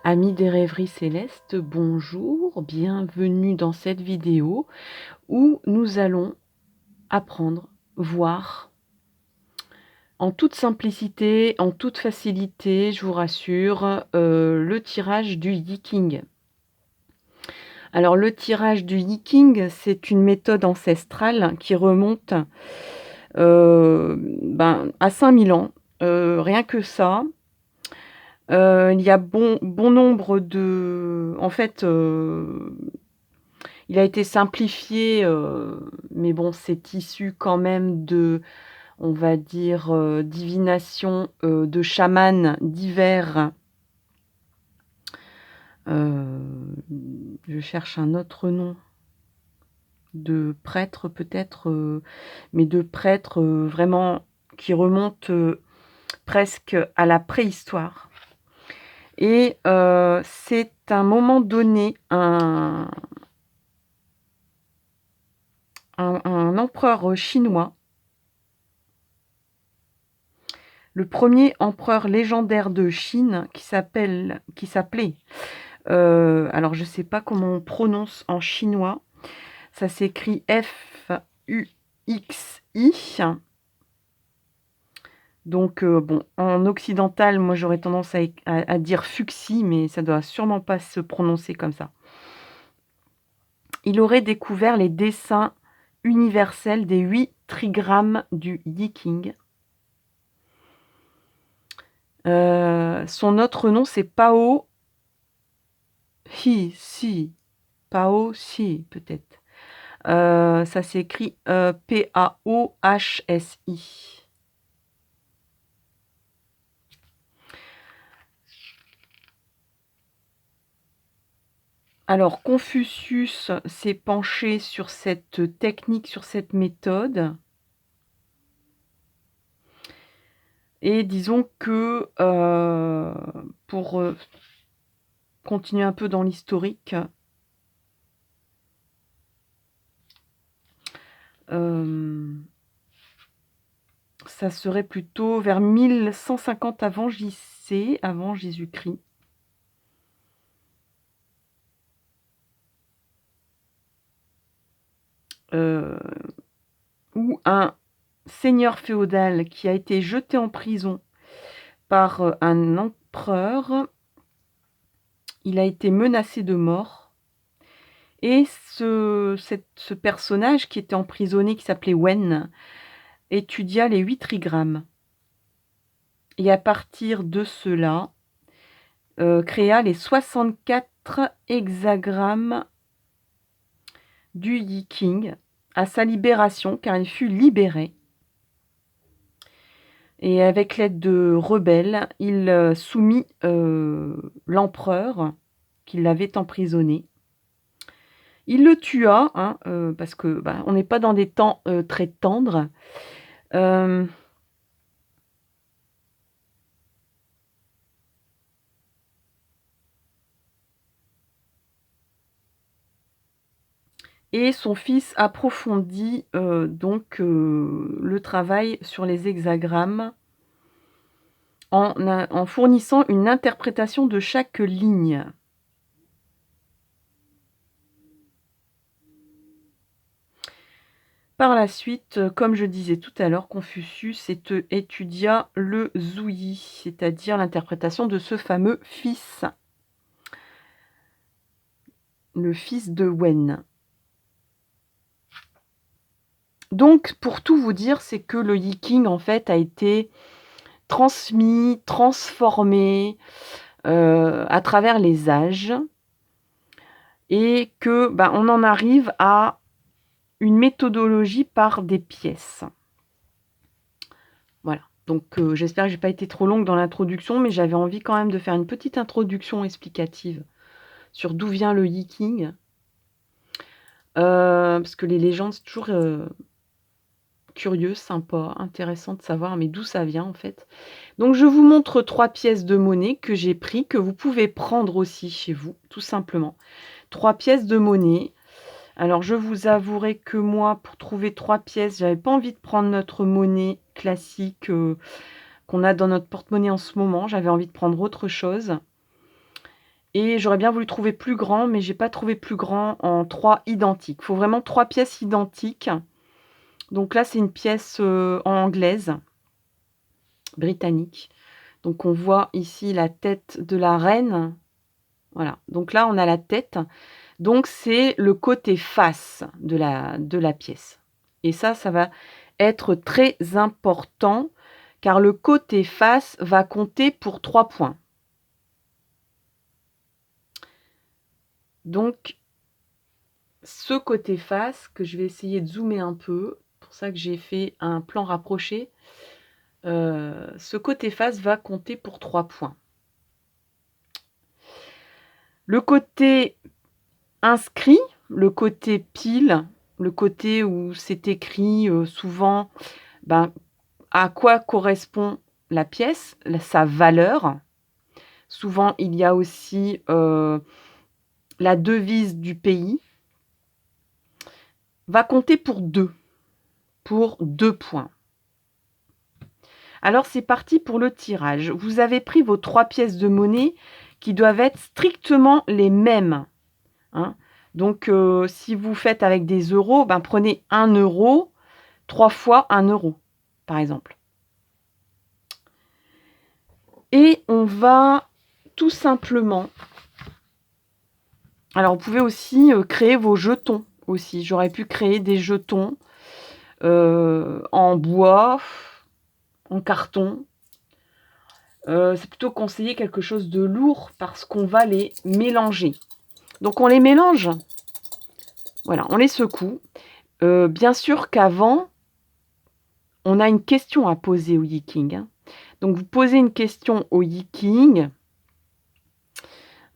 Amis des rêveries célestes, bonjour, bienvenue dans cette vidéo où nous allons apprendre, voir, en toute simplicité, en toute facilité, je vous rassure, le tirage du Yi-King. Alors le tirage du Yi-King, c'est une méthode ancestrale qui remonte à 5000 ans, rien que ça. Il y a bon nombre de en fait, il a été simplifié, mais bon, c'est issu quand même de, on va dire, divination, de chamans divers. Je cherche un autre nom, de prêtres peut-être, mais de prêtres, vraiment qui remontent, presque à la préhistoire. Et c'est à un moment donné un empereur chinois, le premier empereur légendaire de Chine qui s'appelait, alors je ne sais pas comment on prononce en chinois, ça s'écrit F-U-X-I. Donc bon, en occidental, moi j'aurais tendance à dire Fuxi, mais ça doit sûrement pas se prononcer comme ça. Il aurait découvert les dessins universels des 8 trigrammes du Yi-King. Son autre nom, c'est Pao Si. Pao Si, peut-être. Ça s'écrit P-A-O-H-S-I. Alors, Confucius s'est penché sur cette technique, sur cette méthode. Et disons que, pour continuer un peu dans l'historique, ça serait plutôt vers 1150 avant JC, avant Jésus-Christ. Où un seigneur féodal qui a été jeté en prison par un empereur, il a été menacé de mort. Et ce personnage qui était emprisonné, qui s'appelait Wen, étudia les 8 trigrammes. Et à partir de cela, créa les 64 hexagrammes du Yi-King à sa libération, car il fut libéré. Et avec l'aide de rebelles, il soumit l'empereur qui l'avait emprisonné. Il le tua, hein, parce que on n'est pas dans des temps très tendres. Et son fils approfondit donc le travail sur les hexagrammes en fournissant une interprétation de chaque ligne. Par la suite, comme je disais tout à l'heure, Confucius étudia le Zhuyi, c'est-à-dire l'interprétation de ce fameux fils, le fils de Wen. Donc, pour tout vous dire, c'est que le Yi-King, en fait, a été transmis, transformé à travers les âges, et que on en arrive à une méthodologie par des pièces. Voilà, donc j'espère que j'ai pas été trop longue dans l'introduction, mais j'avais envie quand même de faire une petite introduction explicative sur d'où vient le Yi-King. Parce que les légendes, c'est toujours curieux, sympa, intéressant de savoir, mais d'où ça vient en fait. Donc je vous montre 3 pièces de monnaie que j'ai pris, que vous pouvez prendre aussi chez vous, tout simplement. 3 pièces de monnaie. Alors je vous avouerai que moi, pour trouver 3 pièces, j'avais pas envie de prendre notre monnaie classique qu'on a dans notre porte-monnaie en ce moment. J'avais envie de prendre autre chose. Et j'aurais bien voulu trouver plus grand, mais j'ai pas trouvé plus grand en 3 identiques. Il faut vraiment 3 pièces identiques. Donc là, c'est une pièce, anglaise, britannique. Donc on voit ici la tête de la reine. Voilà, donc là, on a la tête. Donc c'est le côté face de la pièce. Et ça va être très important car le côté face va compter pour 3 points. Donc ce côté face que je vais essayer de zoomer un peu, pour ça que j'ai fait un plan rapproché, ce côté face va compter pour 3 points. Le côté inscrit, le côté pile, le côté où c'est écrit, souvent, ben, à quoi correspond la pièce, sa valeur. Souvent, il y a aussi, la devise du pays. Va compter pour 2 points. Alors c'est parti pour le tirage. Vous avez pris vos 3 pièces de monnaie qui doivent être strictement les mêmes, hein. Donc si vous faites avec des euros, ben prenez 1 euro, 3 fois 1 euro, par exemple. Et on va tout simplement alors vous pouvez aussi, créer vos jetons aussi. J'aurais pu créer des jetons, en bois, en carton. C'est plutôt conseillé quelque chose de lourd parce qu'on va les mélanger. Donc on les mélange. Voilà, on les secoue. Bien sûr qu'avant, on a une question à poser au Yi-King, hein. Donc vous posez une question au Yi-King.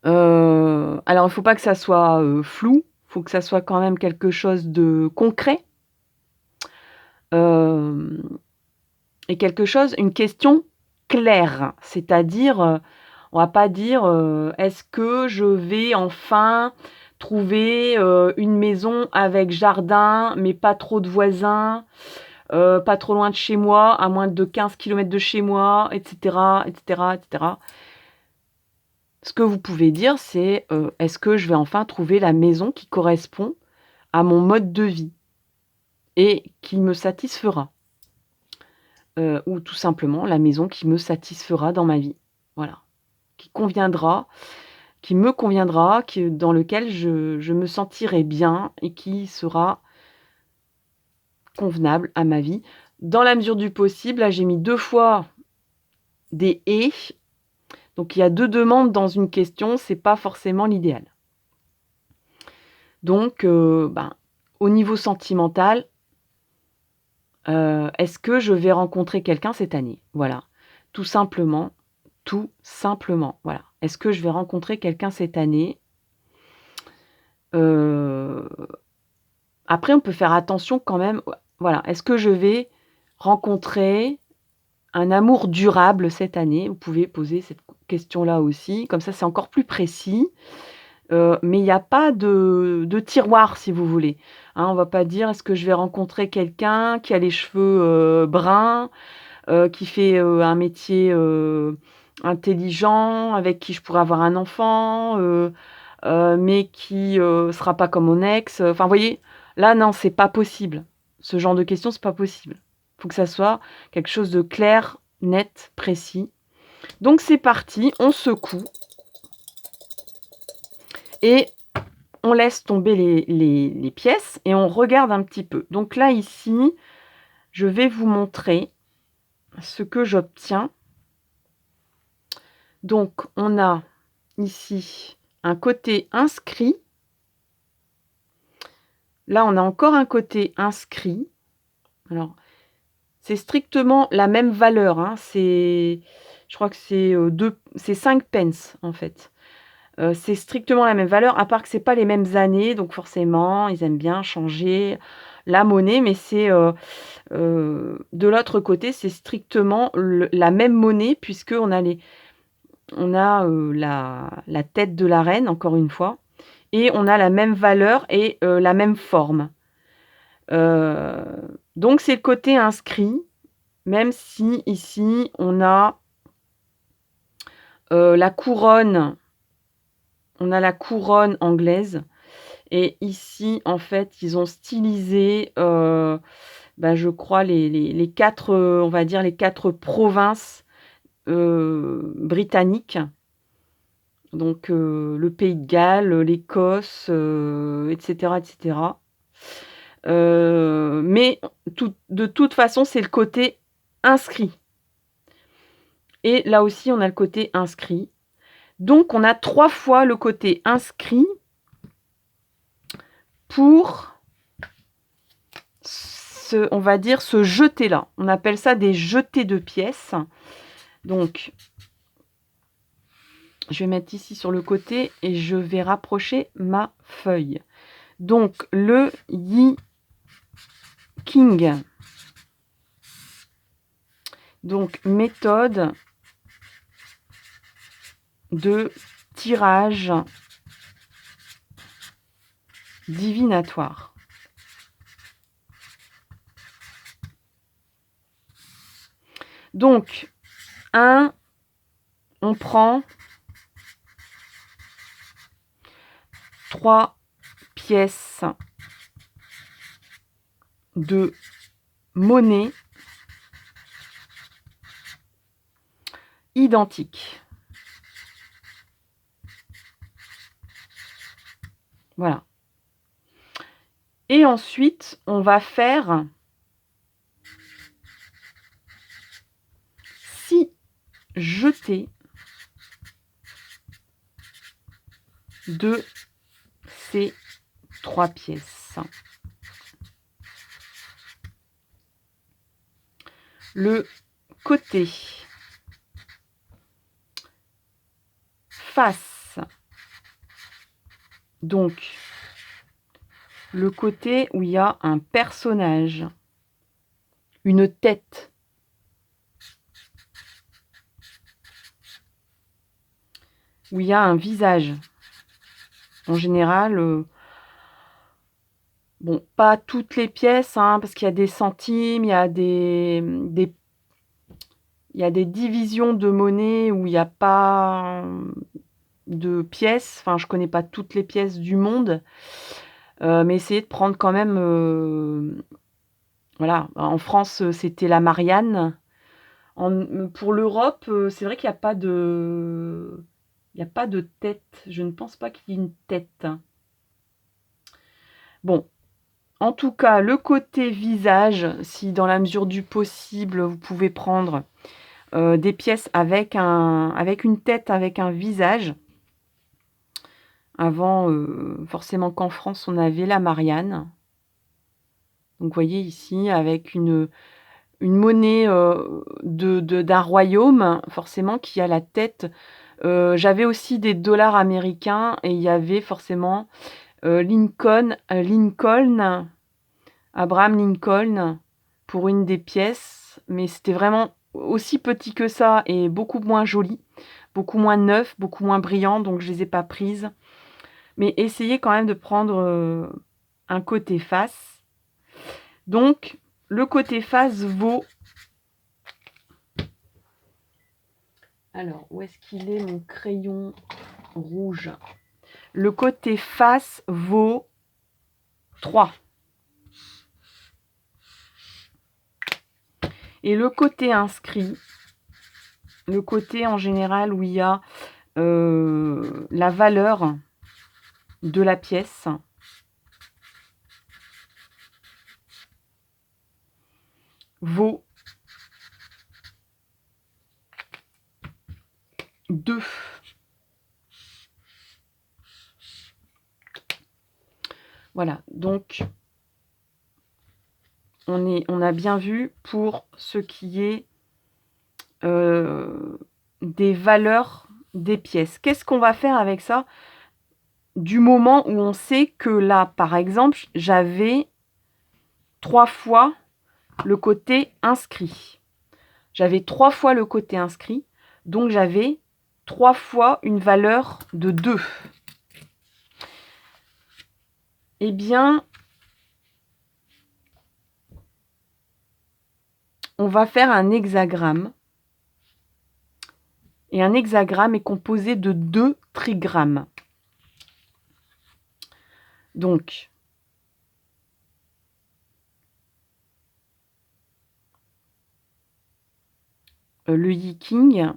Alors il ne faut pas que ça soit, flou, il faut que ça soit quand même quelque chose de concret. Et une question claire, c'est-à-dire, on va pas dire, «Est-ce que je vais enfin trouver, une maison avec jardin, mais pas trop de voisins, pas trop loin de chez moi, à moins de 15 kilomètres de chez moi», et cetera, et cetera, et cetera. Ce que vous pouvez dire, c'est, «Est-ce que je vais enfin trouver la maison qui correspond à mon mode de vie et qui me satisfera?» Ou tout simplement la maison qui me satisfera dans ma vie. Voilà. Qui me conviendra, dans lequel je me sentirai bien et qui sera convenable à ma vie. Dans la mesure du possible, là j'ai mis 2 fois des «et», donc il y a 2 demandes dans une question, c'est pas forcément l'idéal. Donc au niveau sentimental, est-ce que je vais rencontrer quelqu'un cette année? Voilà, tout simplement, voilà. Est-ce que je vais rencontrer quelqu'un cette année? Après on peut faire attention quand même, voilà. Est-ce que je vais rencontrer un amour durable cette année? Vous pouvez poser cette question-là aussi, comme ça c'est encore plus précis. Mais il y a pas de tiroir si vous voulez, hein. On va pas dire: «Est-ce que je vais rencontrer quelqu'un qui a les cheveux, bruns, qui fait, un métier, intelligent, avec qui je pourrais avoir un enfant, mais qui, sera pas comme mon ex», enfin vous voyez? Là non, c'est pas possible. Ce genre de questions, c'est pas possible. Faut que ça soit quelque chose de clair, net, précis. Donc c'est parti, on secoue et on laisse tomber les pièces et on regarde un petit peu. Donc là, ici, je vais vous montrer ce que j'obtiens. Donc on a ici un côté inscrit. Là, on a encore un côté inscrit. Alors, c'est strictement la même valeur, hein. Je crois que c'est 5 pence, en fait. C'est strictement la même valeur, à part que c'est pas les mêmes années, donc forcément, ils aiment bien changer la monnaie, mais de l'autre côté, c'est strictement la même monnaie puisqu'on a la tête de la reine, encore une fois, et on a la même valeur et la même forme. Heu, donc c'est le côté inscrit, même si ici on a, la couronne on a la couronne anglaise. Et ici, en fait, ils ont stylisé, je crois les 4, on va dire les 4 provinces, britanniques. Donc, le Pays de Galles, l'Écosse, et cetera, et cetera. Mais de toute façon, c'est le côté inscrit. Et là aussi, on a le côté inscrit. Donc, on a 3 fois le côté inscrit pour on va dire, ce jeté-là. On appelle ça des jetés de pièces. Donc, je vais mettre ici sur le côté et je vais rapprocher ma feuille. Donc, le Yi King. Donc, méthode de tirage divinatoire. Donc, on prend 3 pièces de monnaie identiques. Voilà. Et ensuite, on va faire 6 jetés de ces 3 pièces. Le côté face, donc le côté où il y a un personnage, une tête, où il y a un visage. En général, bon, pas toutes les pièces, hein, parce qu'il y a des centimes, il y a des divisions de monnaie où il n'y a pas de pièces. Enfin, je connais pas toutes les pièces du monde, mais essayez de prendre quand même, voilà. En France, c'était la Marianne. Pour l'Europe, c'est vrai qu'il n'y a pas de tête. Je ne pense pas qu'il y ait une tête. Bon, en tout cas, le côté visage, si dans la mesure du possible, vous pouvez prendre des pièces avec une tête, avec un visage. Avant, forcément qu'en France, on avait la Marianne. Donc, vous voyez ici, avec une monnaie d'un royaume, forcément, qui a la tête. J'avais aussi des dollars américains et il y avait forcément Abraham Lincoln pour une des pièces. Mais c'était vraiment aussi petit que ça et beaucoup moins joli, beaucoup moins neuf, beaucoup moins brillant. Donc, je ne les ai pas prises. Mais essayez quand même de prendre un côté face. Donc, le côté face vaut... Alors, où est-ce qu'il est mon crayon rouge? Le côté face vaut 3. Et le côté inscrit, le côté en général où il y a la valeur de la pièce, vaut 2. Voilà, donc on a bien vu pour ce qui est des valeurs des pièces. Qu'est-ce qu'on va faire avec ça du moment où on sait que là, par exemple, j'avais 3 fois le côté inscrit. J'avais 3 fois le côté inscrit, donc j'avais 3 fois une valeur de 2. Eh bien, on va faire un hexagramme. Et un hexagramme est composé de 2 trigrammes. Donc, le yiking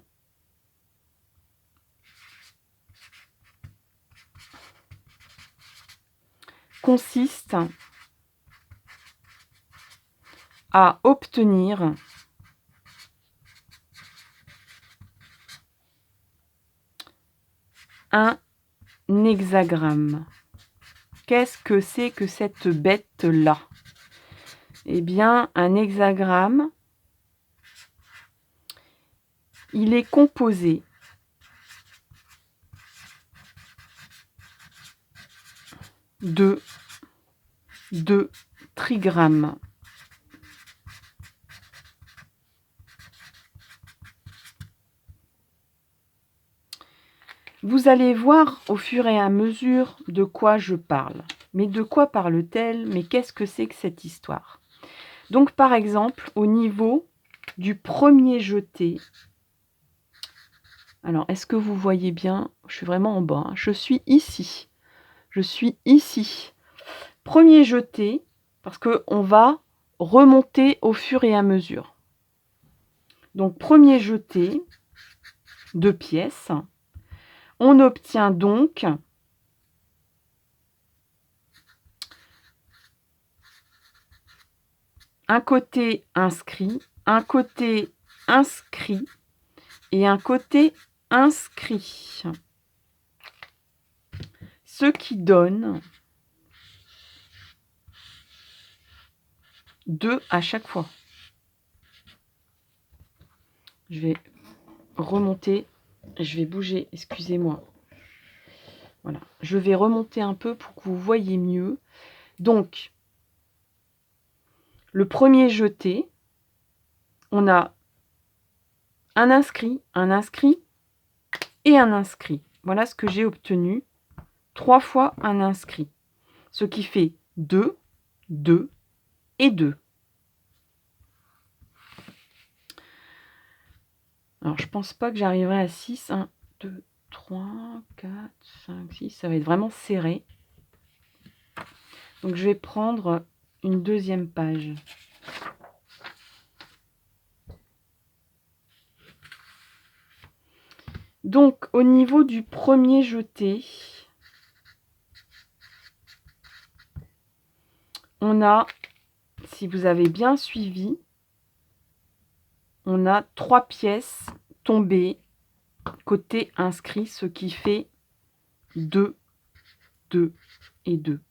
consiste à obtenir un hexagramme. Qu'est-ce que c'est que cette bête-là? Eh bien, un hexagramme, il est composé de deux trigrammes. Vous allez voir au fur et à mesure de quoi je parle. Mais de quoi parle-t-elle? Mais qu'est-ce que c'est que cette histoire? Donc, par exemple, au niveau du premier jeté, alors, est-ce que vous voyez bien? Je suis vraiment en bas. Je suis ici. Je suis ici. Premier jeté, parce qu'on va remonter au fur et à mesure. Donc, premier jeté, 2 pièces. On obtient donc un côté inscrit, un côté inscrit et un côté inscrit. Ce qui donne 2 à chaque fois. Je vais remonter, je vais bouger, excusez-moi. Voilà, je vais remonter un peu pour que vous voyez mieux. Donc, le premier jeté, on a un inscrit et un inscrit. Voilà ce que j'ai obtenu. 3 fois un inscrit. Ce qui fait 2, 2 et 2. Alors, je pense pas que j'arriverai à 6. 1, 2, 3, 4, 5, 6. Ça va être vraiment serré. Donc, je vais prendre une deuxième page. Donc, au niveau du premier jeté, on a, si vous avez bien suivi, on a 3 pièces tombées côté inscrit, ce qui fait 2, 2 et 2.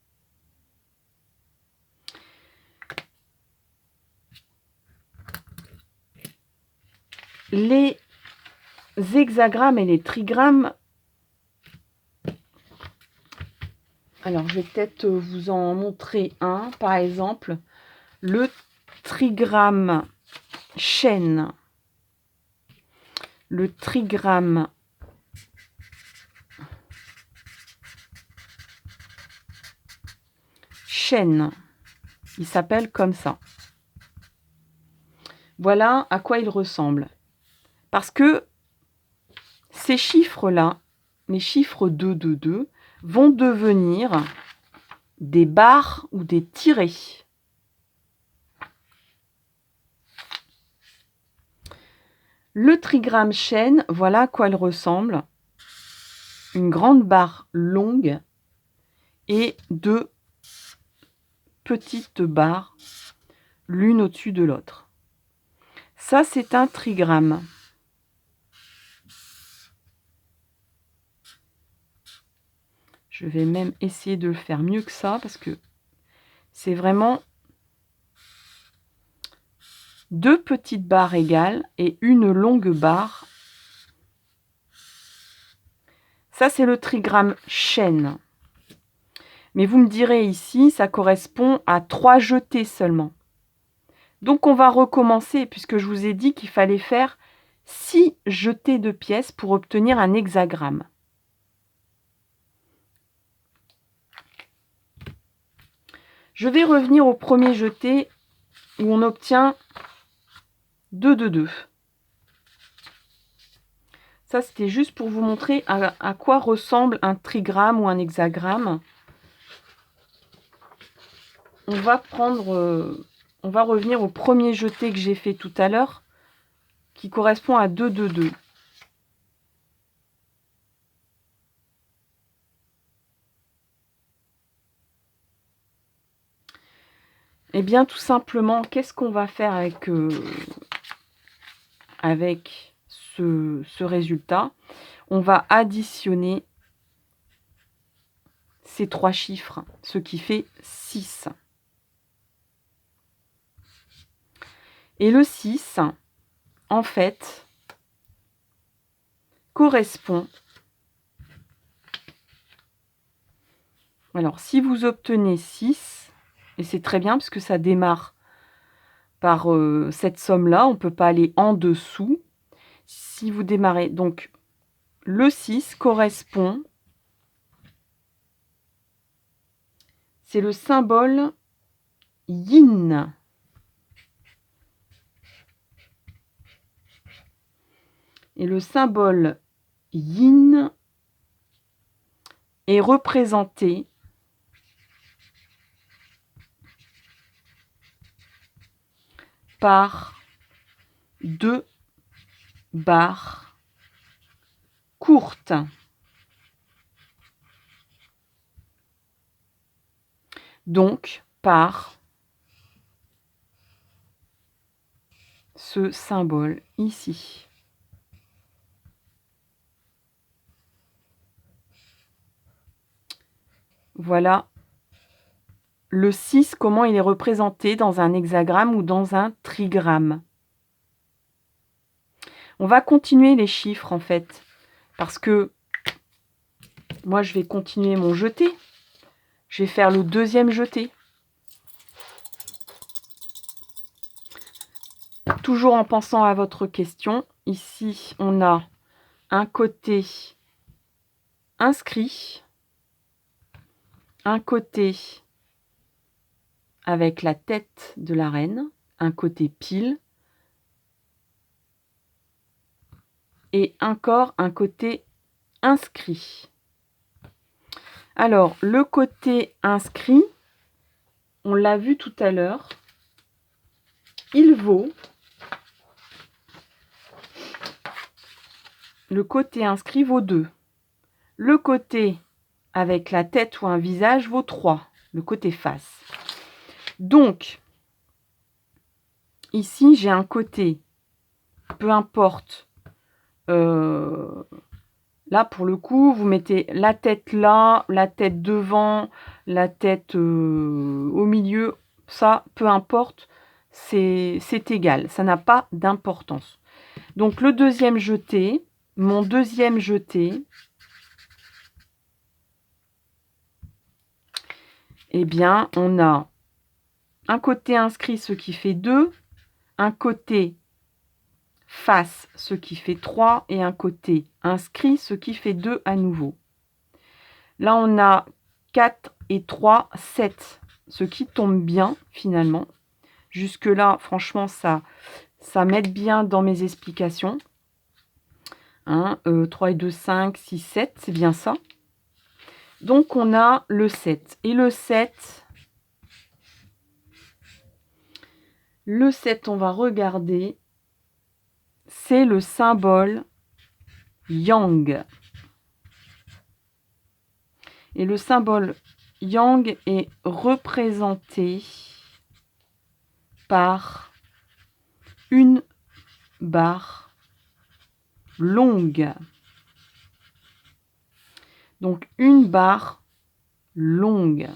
Les hexagrammes et les trigrammes, alors je vais peut-être vous en montrer un, par exemple, le trigramme chêne. Le trigramme chêne, il s'appelle comme ça. Voilà à quoi il ressemble. Parce que ces chiffres-là, les chiffres 2, 2, 2, vont devenir des barres ou des tirets. Le trigramme chêne, voilà à quoi il ressemble. Une grande barre longue et 2 petites barres, l'une au-dessus de l'autre. Ça, c'est un trigramme. Je vais même essayer de le faire mieux que ça parce que c'est vraiment 2 petites barres égales et une longue barre. Ça, c'est le trigramme chêne. Mais vous me direz ici, ça correspond à 3 jetés seulement. Donc, on va recommencer puisque je vous ai dit qu'il fallait faire 6 jetés de pièces pour obtenir un hexagramme. Je vais revenir au premier jeté où on obtient 2, 2, 2. Ça, c'était juste pour vous montrer à quoi ressemble un trigramme ou un hexagramme. on va revenir au premier jeté que j'ai fait tout à l'heure, qui correspond à 2, 2, 2. Eh bien, tout simplement, qu'est-ce qu'on va faire avec ce résultat? On va additionner ces 3 chiffres, ce qui fait 6. Et le 6, en fait, correspond... Alors, si vous obtenez 6, et c'est très bien parce que ça démarre par cette somme-là, on ne peut pas aller en dessous. Si vous démarrez, donc le 6 correspond, c'est le symbole yin. Et le symbole yin est représenté par 2 barres courtes. Donc, par ce symbole ici. Voilà le 6, comment il est représenté dans un hexagramme ou dans un trigramme. On va continuer les chiffres en fait, parce que moi je vais continuer mon jeté. Je vais faire le deuxième jeté. Toujours en pensant à votre question, ici on a un côté inscrit, un côté avec la tête de la reine, un côté pile, et encore un côté inscrit. Alors, le côté inscrit, on l'a vu tout à l'heure, il vaut... Le côté inscrit vaut 2. Le côté avec la tête ou un visage vaut 3. Le côté face. Donc, ici, j'ai un côté, peu importe. Là, pour le coup, vous mettez la tête là, la tête devant, la tête au milieu. Ça, peu importe, c'est égal. Ça n'a pas d'importance. Donc, le deuxième jeté, mon deuxième jeté, eh bien, on a un côté inscrit, ce qui fait 2, un côté face, ce qui fait 3, et un côté inscrit, ce qui fait 2 à nouveau. Là, on a 4 et 3, 7, ce qui tombe bien, finalement. Jusque-là, franchement, ça m'aide bien dans mes explications. 3 et 2, 5, 6, 7, c'est bien ça. Donc, on a le 7. Et le 7, on va regarder, c'est le symbole yang. Et le symbole yang est représenté par une barre longue. Donc, une barre longue.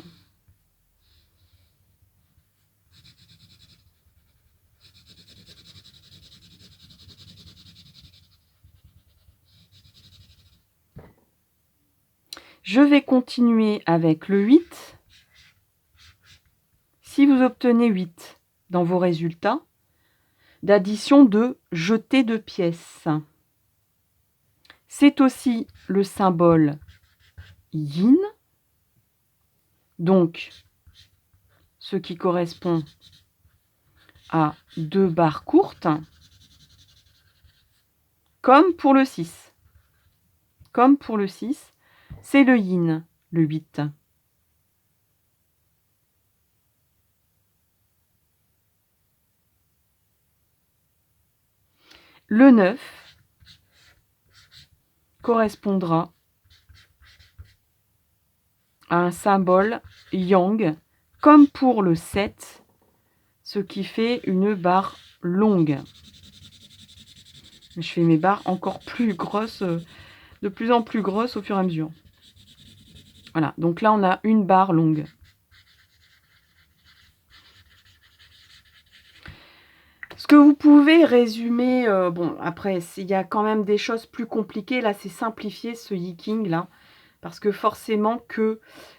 Je vais continuer avec le 8. Si vous obtenez 8 dans vos résultats, d'addition de jeter de pièces. C'est aussi le symbole yin, donc ce qui correspond à 2 barres courtes, comme pour le 6. Comme pour le 6, c'est le yin, le 8. Le 9 correspondra à un symbole yang, comme pour le 7, ce qui fait une barre longue. Je fais mes barres encore plus grosses, de plus en plus grosses au fur et à mesure. Voilà, donc là on a une barre longue. Ce que vous pouvez résumer, bon après il y a quand même des choses plus compliquées, là c'est simplifié ce yiking là, parce que forcément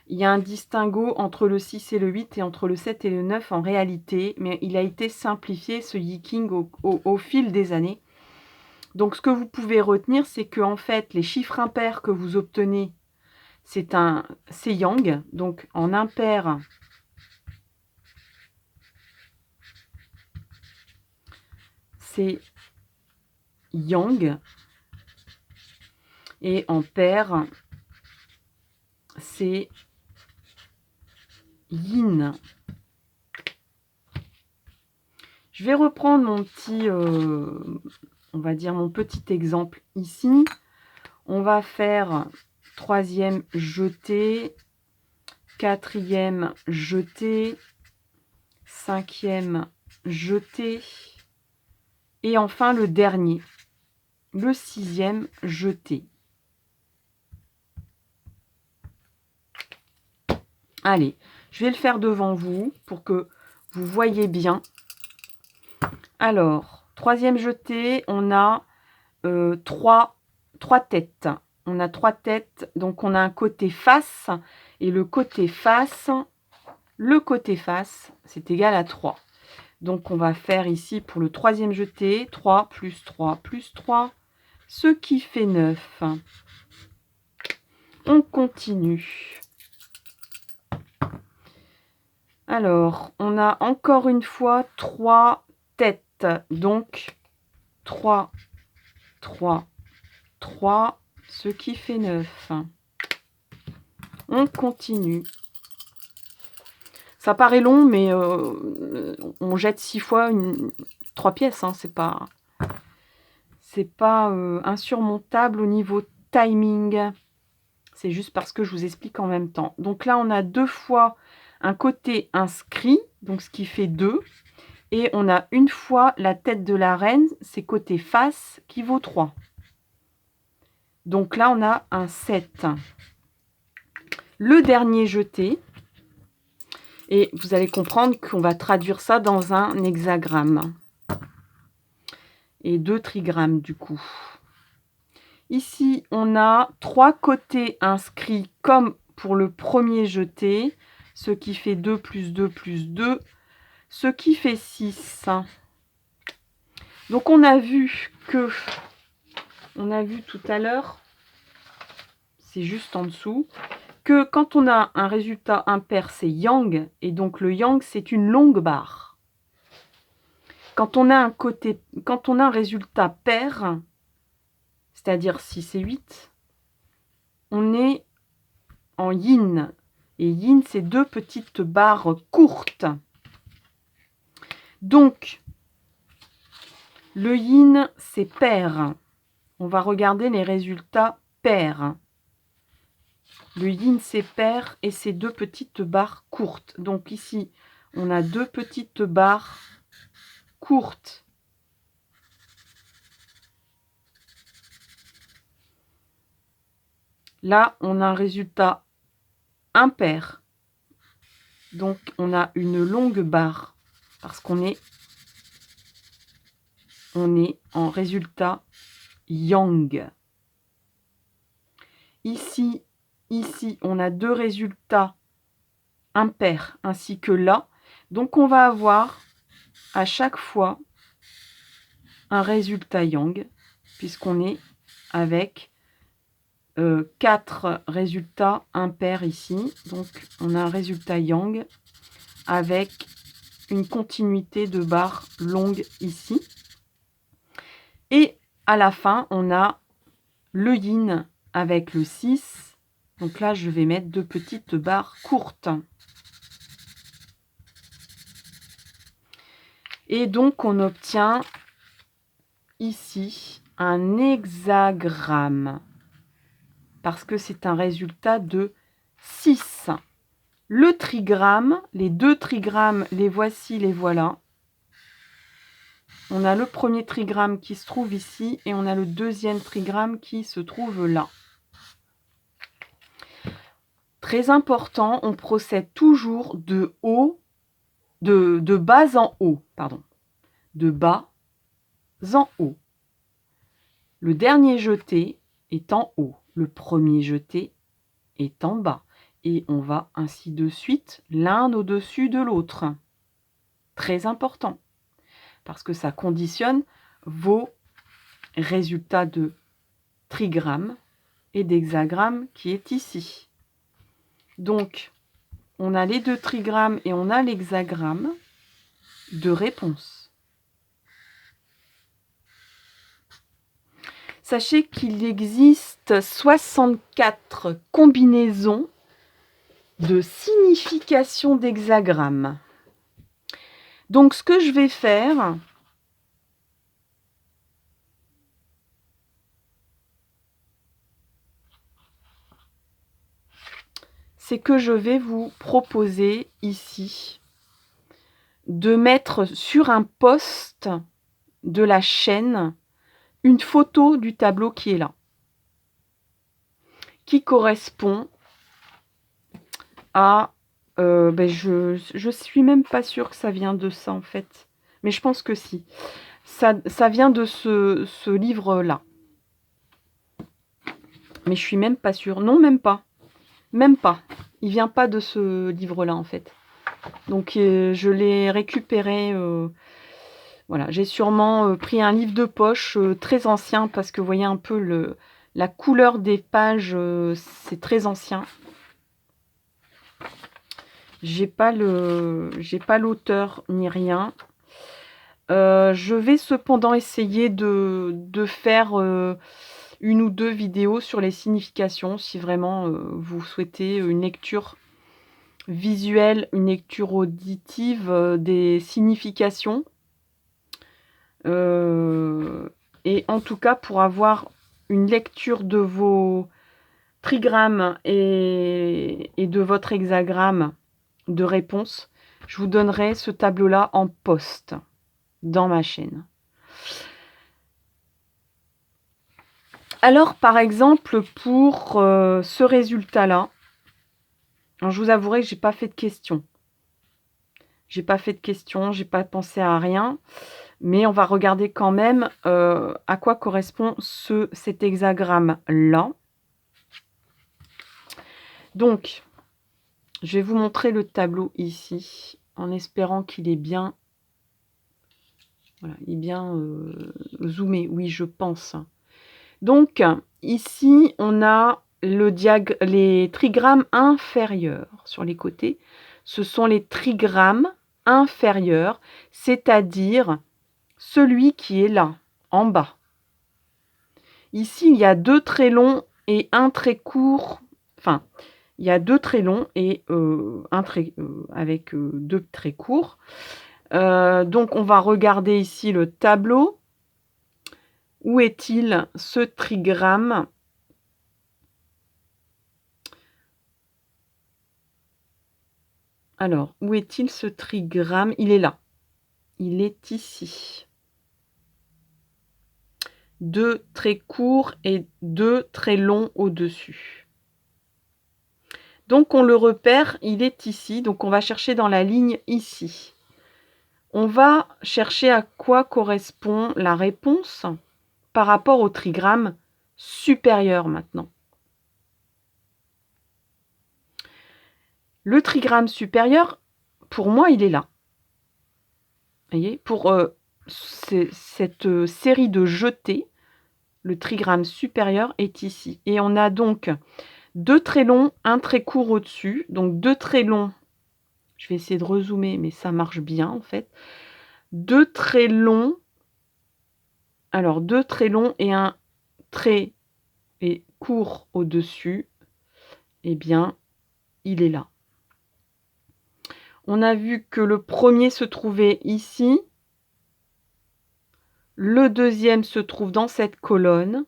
il y a un distinguo entre le 6 et le 8 et entre le 7 et le 9 en réalité, mais il a été simplifié ce yiking au fil des années. Donc ce que vous pouvez retenir, c'est que en fait les chiffres impairs que vous obtenez, c'est yang, donc en impair, c'est yang, et en pair, c'est yin. Je vais reprendre mon petit, on va dire mon petit exemple ici. On va faire 3e jeté, 4e jeté, 5e jeté, et enfin le dernier, le 6e jeté. Allez, je vais le faire devant vous pour que vous voyez bien. Alors, 3e jeté, on a trois têtes. On a 3 têtes, donc on a un côté face, et le côté face, c'est égal à 3. Donc on va faire ici pour le 3e jeté, 3 plus 3 plus 3, ce qui fait 9. On continue. Alors, on a encore une fois 3 têtes, donc 3, 3, 3, ce qui fait 9. On continue. Ça paraît long, mais on jette 6 fois 3 pièces. Hein, c'est pas insurmontable au niveau timing. C'est juste parce que je vous explique en même temps. Donc là, on a 2 fois un côté inscrit, donc ce qui fait 2. Et on a une fois la tête de la reine, c'est côté face, qui vaut 3. Donc là, on a un 7. Le dernier jeté. Et vous allez comprendre qu'on va traduire ça dans un hexagramme. Et 2 trigrammes du coup. Ici, on a 3 côtés inscrits comme pour le premier jeté, ce qui fait 2 plus 2 plus 2, ce qui fait 6. Donc on a vu tout à l'heure, c'est juste en dessous, que quand on a un résultat impair, c'est yang, et donc le yang, c'est une longue barre. Quand on a un résultat pair, c'est-à-dire 6 et 8, on est en yin. Et yin, c'est 2 petites barres courtes. Donc, le yin, c'est pair. On va regarder les résultats pairs. Le yin, c'est pair et c'est 2 petites barres courtes. Donc ici, on a 2 petites barres courtes. Là, on a un résultat impair. Donc, on a une longue barre parce qu'on est en résultat yang. Ici, on a 2 résultats impairs ainsi que là. Donc, on va avoir à chaque fois un résultat yang puisqu'on est avec 4 résultats impairs ici. Donc, on a un résultat yang avec une continuité de barres longues ici. Et à la fin, on a le yin avec le 6. Donc là, je vais mettre 2 petites barres courtes. Et donc, on obtient ici un hexagramme parce que c'est un résultat de 6. Le trigramme, les deux trigrammes, les voici, les voilà. On a le premier trigramme qui se trouve ici et on a le deuxième trigramme qui se trouve là. Très important, on procède toujours de bas en haut, pardon. De bas en haut. Le dernier jeté est en haut, le premier jeté est en bas. Et on va ainsi de suite, l'un au-dessus de l'autre. Très important, parce que ça conditionne vos résultats de trigramme et d'hexagramme qui est ici. Donc, on a les deux trigrammes et on a l'hexagramme de réponse. Sachez qu'il existe 64 combinaisons de signification d'hexagramme. Donc, ce que je vais faire, c'est que je vais vous proposer ici de mettre sur un post de la chaîne une photo du tableau qui est là, qui correspond à... je suis même pas sûre que ça vient de ça en fait, mais je pense que si. Ça vient de ce livre-là. Mais je suis même pas sûre. Non, même pas. Même pas. Il vient pas de ce livre-là en fait. Donc je l'ai récupéré. Voilà, j'ai sûrement pris un livre de poche très ancien parce que vous voyez un peu la couleur des pages, c'est très ancien. J'ai pas l'auteur ni rien. Je vais cependant essayer de faire une ou deux vidéos sur les significations si vraiment vous souhaitez une lecture visuelle, une lecture auditive des significations. Et en tout cas, pour avoir une lecture de vos trigrammes et de votre hexagramme de réponse, je vous donnerai ce tableau-là en post dans ma chaîne. Alors, par exemple, pour ce résultat-là, je vous avouerai que je n'ai pas fait de questions. J'ai pas fait de questions, j'ai pas pensé à rien. Mais on va regarder quand même à quoi correspond cet hexagramme-là. Donc, je vais vous montrer le tableau ici, en espérant qu'il est bien, voilà, il est bien zoomé. Oui, je pense. Donc, ici, on a les trigrammes inférieurs sur les côtés. Ce sont les trigrammes inférieurs, c'est-à-dire celui qui est là, en bas. Ici, il y a deux traits longs et un trait court. Enfin, il y a deux traits longs et un trait avec deux traits courts. Donc, on va regarder ici le tableau. Où est-il ce trigramme? Alors, où est-il ce trigramme? Il est là. Il est ici. Deux traits courts et deux traits longs au-dessus. Donc, on le repère, il est ici. Donc, on va chercher dans la ligne ici. On va chercher à quoi correspond la réponse par rapport au trigramme supérieur maintenant. Le trigramme supérieur, pour moi, il est là. Vous voyez, pour cette série de jetés, le trigramme supérieur est ici. Et on a donc deux traits longs, un trait court au-dessus. Donc deux traits longs. Je vais essayer de rezoomer, mais ça marche bien en fait. Deux traits longs. Alors, deux traits longs et un trait court au-dessus. Eh bien, il est là. On a vu que le premier se trouvait ici. Le deuxième se trouve dans cette colonne.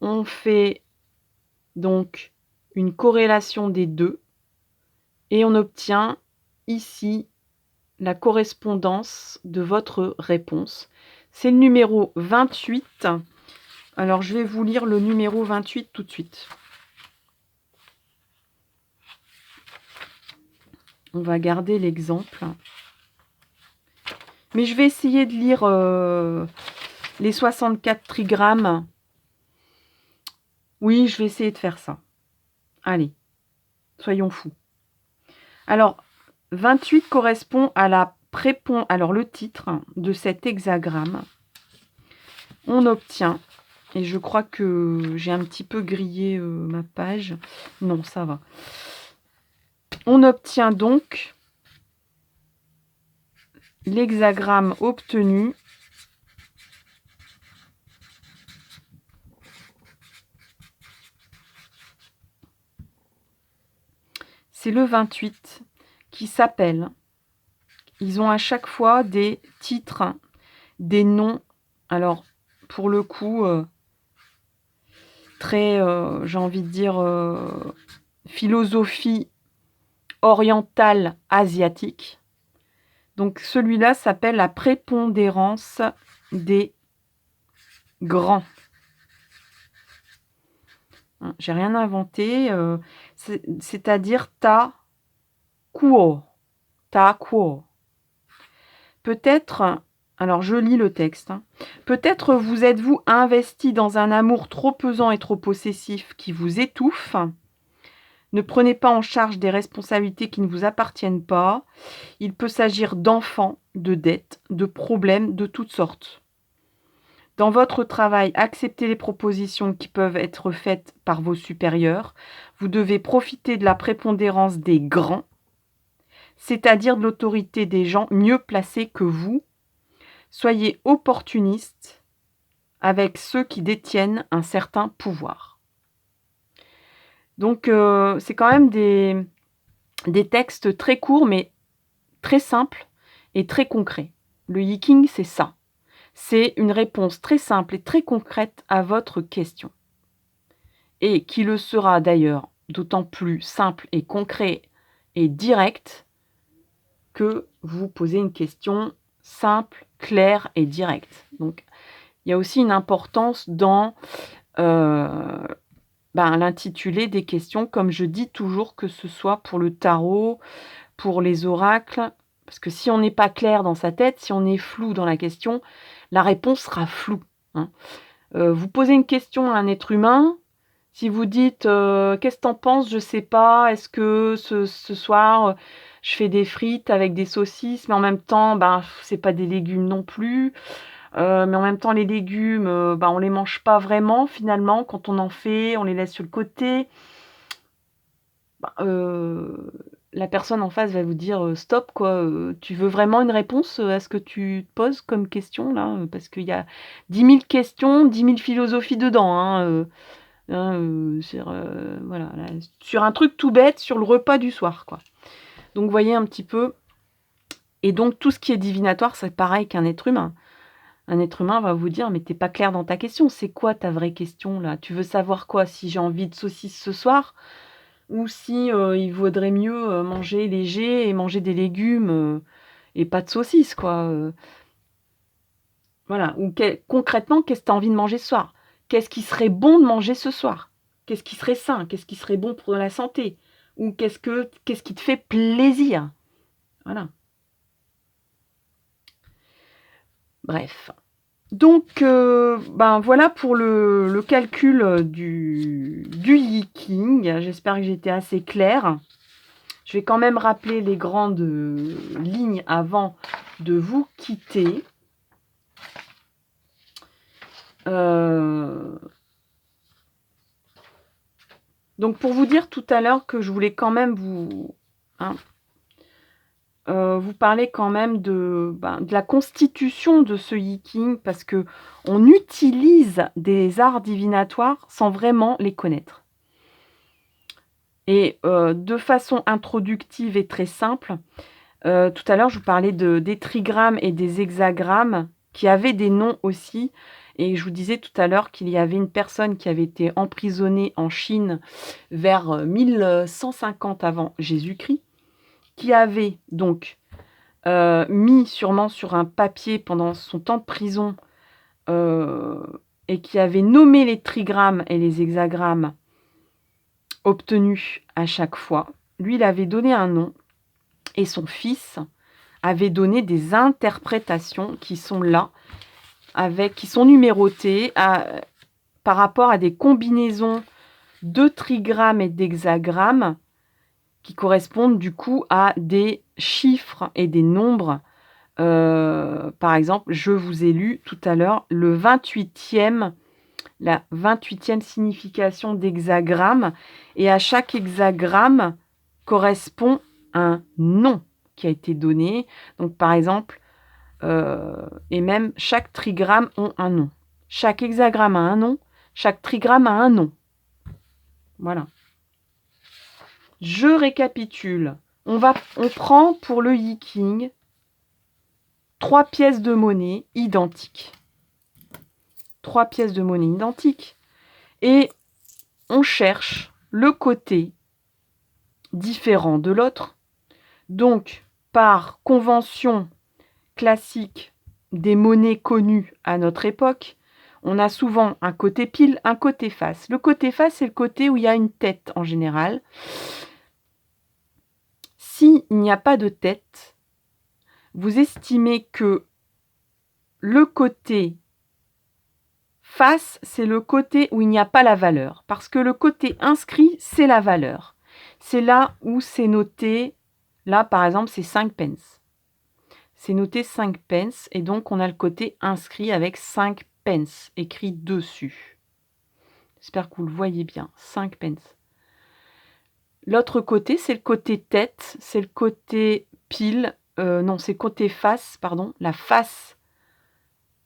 On fait donc une corrélation des deux et on obtient ici la correspondance de votre réponse. C'est le numéro 28. Alors, je vais vous lire le numéro 28 tout de suite. On va garder l'exemple. Mais je vais essayer de lire les 64 trigrammes. Oui, je vais essayer de faire ça. Allez, soyons fous. Alors, 28 correspond à la prépon... Alors, le titre de cet hexagramme. On obtient, et je crois que j'ai un petit peu grillé ma page. Non, ça va. On obtient donc l'hexagramme obtenu. C'est le 28 qui s'appelle. Ils ont à chaque fois des titres, des noms. Alors, pour le coup, très, j'ai envie de dire, philosophie orientale asiatique. Donc, celui-là s'appelle la prépondérance des grands. J'ai rien inventé. C'est-à-dire ta kuo. Ta kuo. Peut-être, alors je lis le texte, peut-être vous êtes-vous investi dans un amour trop pesant et trop possessif qui vous étouffe. Ne prenez pas en charge des responsabilités qui ne vous appartiennent pas. Il peut s'agir d'enfants, de dettes, de problèmes de toutes sortes. Dans votre travail, acceptez les propositions qui peuvent être faites par vos supérieurs. Vous devez profiter de la prépondérance des grands, c'est-à-dire de l'autorité des gens mieux placés que vous. Soyez opportuniste avec ceux qui détiennent un certain pouvoir. Donc, c'est quand même des textes très courts, mais très simples et très concrets. Le Yiking, c'est ça. C'est une réponse très simple et très concrète à votre question. Et qui le sera d'ailleurs d'autant plus simple et concret et direct que vous posez une question simple, claire et directe. Donc, il y a aussi une importance dans l'intitulé des questions, comme je dis toujours, que ce soit pour le tarot, pour les oracles, parce que si on n'est pas clair dans sa tête, si on est flou dans la question, la réponse sera floue. Vous posez une question à un être humain, si vous dites qu'est-ce que t'en penses, je sais pas, est-ce que ce soir je fais des frites avec des saucisses, mais en même temps, c'est pas des légumes non plus. Mais en même temps, les légumes, on les mange pas vraiment finalement. Quand on en fait, on les laisse sur le côté. La personne en face va vous dire stop, quoi. Tu veux vraiment une réponse à ce que tu te poses comme question là, parce qu'il y a 10 000 questions, 10 000 philosophies dedans. Voilà, là, sur un truc tout bête, sur le repas du soir, quoi. Donc, voyez un petit peu. Et donc, tout ce qui est divinatoire, c'est pareil qu'un être humain. Un être humain va vous dire, mais t'es pas clair dans ta question. C'est quoi ta vraie question, là? Tu veux savoir quoi? Si j'ai envie de saucisse ce soir? Ou si il vaudrait mieux manger léger et manger des légumes et pas de saucisse, quoi. Voilà. Ou concrètement, qu'est-ce que tu as envie de manger ce soir? Qu'est-ce qui serait bon de manger ce soir? Qu'est-ce qui serait sain? Qu'est-ce qui serait bon pour la santé? Ou qu'est-ce qui te fait plaisir? Voilà. Bref. Donc, voilà pour le calcul du Yiking. J'espère que j'ai été assez claire. Je vais quand même rappeler les grandes lignes avant de vous quitter. Donc, pour vous dire tout à l'heure que je voulais quand même vous parler quand même de la constitution de ce Yiking, parce que on utilise des arts divinatoires sans vraiment les connaître. Et de façon introductive et très simple, tout à l'heure je vous parlais des trigrammes et des hexagrammes qui avaient des noms aussi. Et je vous disais tout à l'heure qu'il y avait une personne qui avait été emprisonnée en Chine vers 1150 avant Jésus-Christ, qui avait donc mis sûrement sur un papier pendant son temps de prison et qui avait nommé les trigrammes et les hexagrammes obtenus à chaque fois. Lui, il avait donné un nom et son fils avait donné des interprétations qui sont là, qui sont numérotées par rapport à des combinaisons de trigrammes et d'hexagrammes qui correspondent du coup à des chiffres et des nombres. Par exemple, je vous ai lu tout à l'heure la 28e signification d'hexagramme, et à chaque hexagramme correspond un nom qui a été donné. Donc par exemple, et même chaque trigramme a un nom. Chaque hexagramme a un nom, chaque trigramme a un nom. Voilà. Je récapitule. On prend pour le Yi-King 3 pièces de monnaie identiques. 3 pièces de monnaie identiques. Et on cherche le côté différent de l'autre. Donc, par convention classique des monnaies connues à notre époque, on a souvent un côté pile, un côté face. Le côté face, c'est le côté où il y a une tête en général. S'il n'y a pas de tête, vous estimez que le côté face, c'est le côté où il n'y a pas la valeur. Parce que le côté inscrit, c'est la valeur. C'est là où c'est noté. Là, par exemple, c'est 5 pence. C'est noté 5 pence. Et donc, on a le côté inscrit avec 5 pence écrit dessus. J'espère que vous le voyez bien. 5 pence. L'autre côté, c'est le côté tête. C'est le côté pile. Non, c'est côté face, pardon. La face.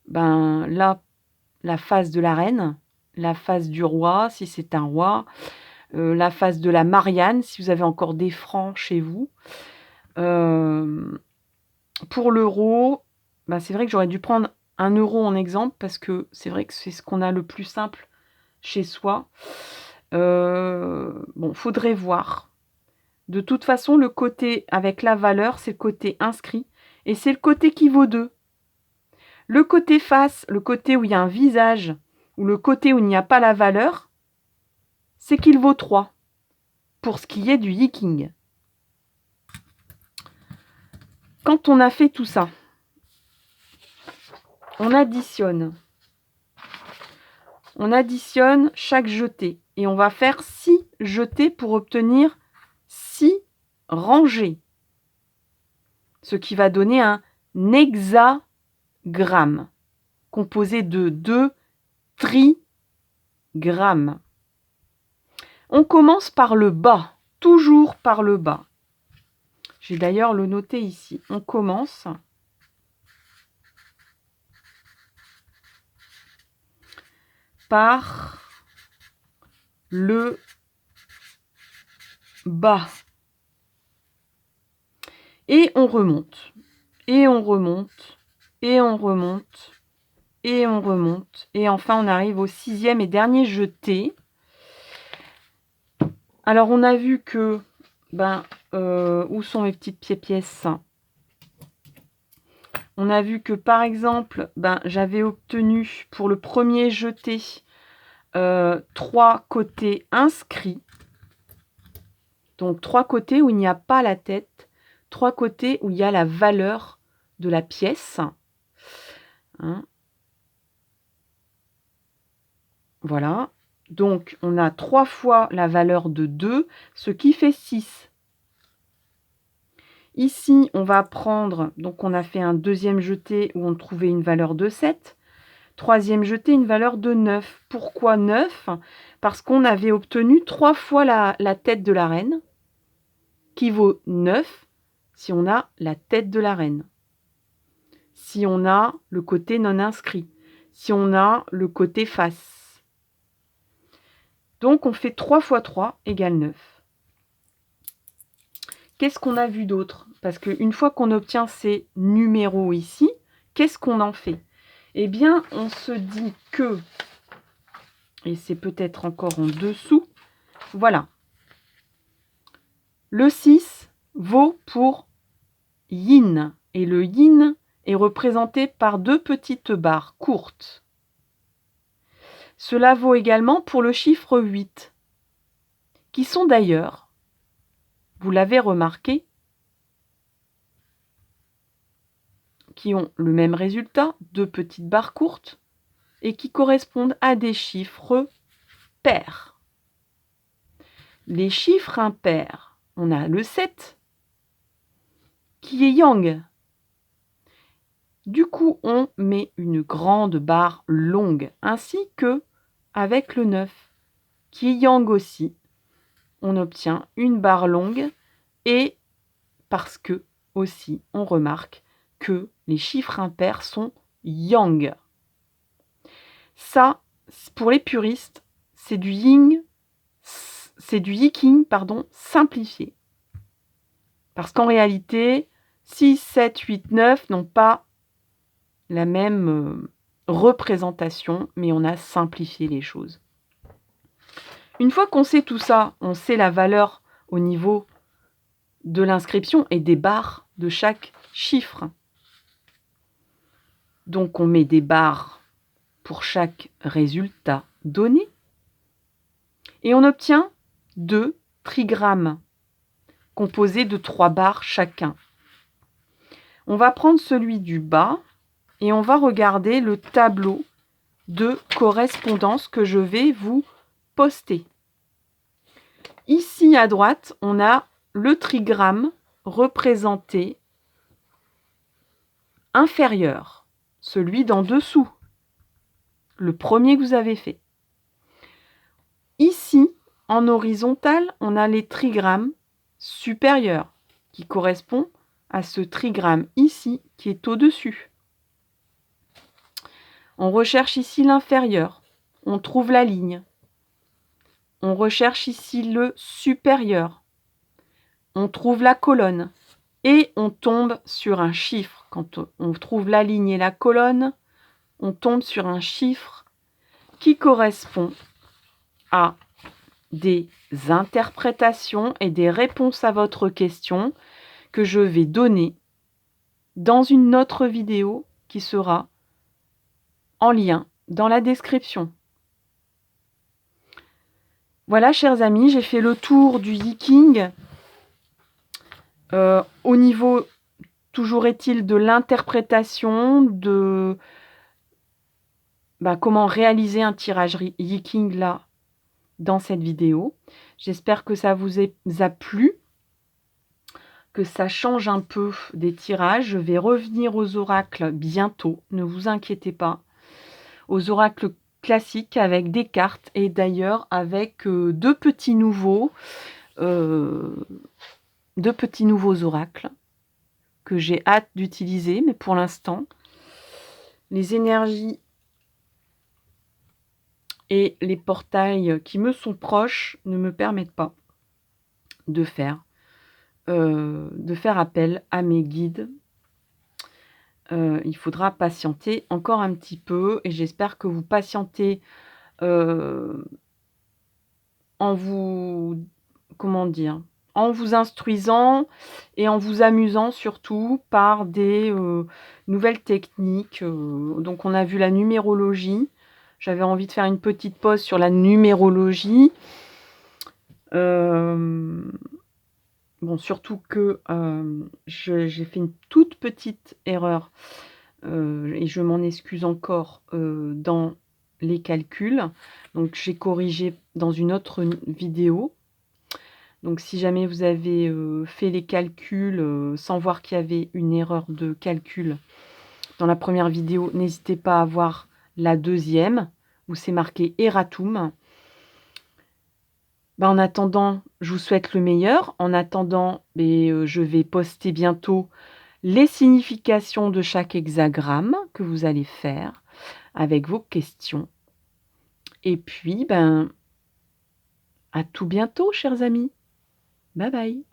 Ben, là, la face de la reine. La face du roi, si c'est un roi. La face de la Marianne, si vous avez encore des francs chez vous. Pour l'euro, ben c'est vrai que j'aurais dû prendre 1 euro en exemple, parce que c'est vrai que c'est ce qu'on a le plus simple chez soi. Bon, faudrait voir. De toute façon, le côté avec la valeur, c'est le côté inscrit, et c'est le côté qui vaut 2. Le côté face, le côté où il y a un visage, ou le côté où il n'y a pas la valeur, c'est qu'il vaut 3, pour ce qui est du Yi-King. Quand on a fait tout ça, on additionne. On additionne chaque jeté. Et on va faire 6 jetés pour obtenir 6 rangées. Ce qui va donner un hexagramme composé de 2 trigrammes. On commence par le bas, toujours par le bas. J'ai d'ailleurs le noté ici. On commence par le bas. Et on remonte. Et on remonte. Et on remonte. Et on remonte. Et enfin, on arrive au 6e et dernier jeté. Alors, on a vu que... où sont mes petites pièces? On a vu que, par exemple, j'avais obtenu pour le premier jeté 3 côtés inscrits. Donc, 3 côtés où il n'y a pas la tête. 3 côtés où il y a la valeur de la pièce. Hein. Voilà. Donc, on a 3 fois la valeur de 2, ce qui fait 6. Ici, on va prendre, donc on a fait un deuxième jeté où on trouvait une valeur de 7. Troisième jeté, une valeur de 9. Pourquoi 9? Parce qu'on avait obtenu 3 fois la tête de la reine, qui vaut 9 si on a la tête de la reine. Si on a le côté non inscrit. Si on a le côté face. Donc, on fait 3 fois 3 égale 9. Qu'est-ce qu'on a vu d'autre? Parce qu'une fois qu'on obtient ces numéros ici, qu'est-ce qu'on en fait? Eh bien, on se dit que, et c'est peut-être encore en dessous, voilà. Le 6 vaut pour yin, et le yin est représenté par 2 petites barres courtes. Cela vaut également pour le chiffre 8, qui sont d'ailleurs, vous l'avez remarqué, qui ont le même résultat, 2 petites barres courtes, et qui correspondent à des chiffres pairs. Les chiffres impairs, on a le 7, qui est yang. Du coup, on met une grande barre longue, ainsi que avec le 9, qui est yang aussi. On obtient une barre longue, et parce que, aussi, on remarque que les chiffres impairs sont yang. Ça, pour les puristes, c'est du yin, c'est du yiking, simplifié. Parce qu'en réalité, 6, 7, 8, 9 n'ont pas la même représentation, mais on a simplifié les choses. Une fois qu'on sait tout ça, on sait la valeur au niveau de l'inscription et des barres de chaque chiffre. Donc on met des barres pour chaque résultat donné. Et on obtient 2 trigrammes composés de 3 barres chacun. On va prendre celui du bas et on va regarder le tableau de correspondance que je vais vous poster. Ici à droite, on a le trigramme représenté inférieur, celui d'en dessous, le premier que vous avez fait. Ici, en horizontal, on a les trigrammes supérieurs qui correspondent à ce trigramme ici qui est au-dessus. On recherche ici l'inférieur, on trouve la ligne. On recherche ici le supérieur, on trouve la colonne et on tombe sur un chiffre. Quand on trouve la ligne et la colonne, on tombe sur un chiffre qui correspond à des interprétations et des réponses à votre question que je vais donner dans une autre vidéo qui sera en lien dans la description. Voilà, chers amis, j'ai fait le tour du yiking. Au niveau, toujours est-il, de l'interprétation, de comment réaliser un tirage yiking là, dans cette vidéo. J'espère que ça vous a plu, que ça change un peu des tirages. Je vais revenir aux oracles bientôt, ne vous inquiétez pas. Aux oracles classiques avec des cartes et d'ailleurs avec 2 petits nouveaux oracles que j'ai hâte d'utiliser, mais pour l'instant, les énergies et les portails qui me sont proches ne me permettent pas de faire appel à mes guides. Il faudra patienter encore un petit peu et j'espère que vous patientez en vous instruisant et en vous amusant surtout par des nouvelles techniques. Donc on a vu la numérologie. J'avais envie de faire une petite pause sur la numérologie. Surtout que j'ai fait une toute petite erreur et je m'en excuse encore dans les calculs. Donc j'ai corrigé dans une autre vidéo. Donc si jamais vous avez fait les calculs sans voir qu'il y avait une erreur de calcul dans la première vidéo, n'hésitez pas à voir la deuxième où c'est marqué erratum. En attendant, je vous souhaite le meilleur. En attendant, je vais poster bientôt les significations de chaque hexagramme que vous allez faire avec vos questions. Et puis, à tout bientôt, chers amis. Bye bye.